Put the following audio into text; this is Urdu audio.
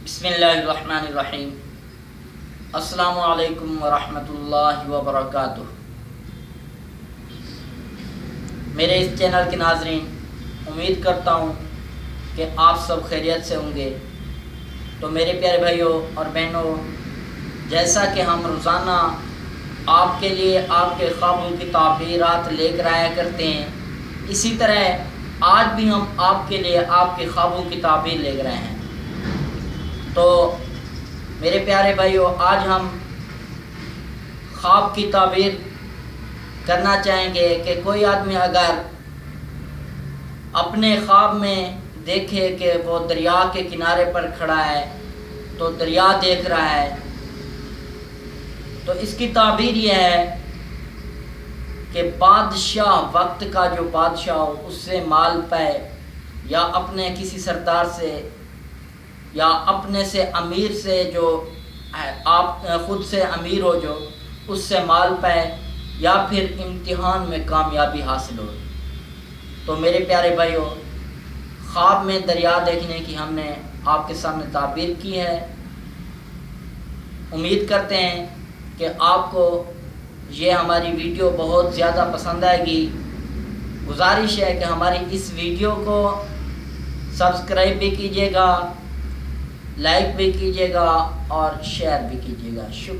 بسم اللہ الرحمن الرحیم۔ السلام علیکم ورحمۃ اللہ وبرکاتہ۔ میرے اس چینل کے ناظرین، امید کرتا ہوں کہ آپ سب خیریت سے ہوں گے۔ تو میرے پیارے بھائیوں اور بہنوں، جیسا کہ ہم روزانہ آپ کے لیے آپ کے خوابوں کی تعبیرات لے کر آیا کرتے ہیں، اسی طرح آج بھی ہم آپ کے لیے آپ کے خوابوں کی تعبیر لے کر آئے ہیں۔ تو میرے پیارے بھائیوں، آج ہم خواب کی تعبیر کرنا چاہیں گے کہ کوئی آدمی اگر اپنے خواب میں دیکھے کہ وہ دریا کے کنارے پر کھڑا ہے، تو دریا دیکھ رہا ہے، تو اس کی تعبیر یہ ہے کہ بادشاہ، وقت کا جو بادشاہ ہو، اس سے مال پائے، یا اپنے کسی سردار سے یا اپنے سے امیر سے، جو آپ خود سے امیر ہو، جو اس سے مال پائے، یا پھر امتحان میں کامیابی حاصل ہو۔ تو میرے پیارے بھائیوں، خواب میں دریا دیکھنے کی ہم نے آپ کے سامنے تعبیر کی ہے۔ امید کرتے ہیں کہ آپ کو یہ ہماری ویڈیو بہت زیادہ پسند آئے گی۔ گزارش ہے کہ ہماری اس ویڈیو کو سبسکرائب بھی کیجیے گا، لائک بھی کیجیے گا اور شیئر بھی کیجیے گا۔ شکریہ۔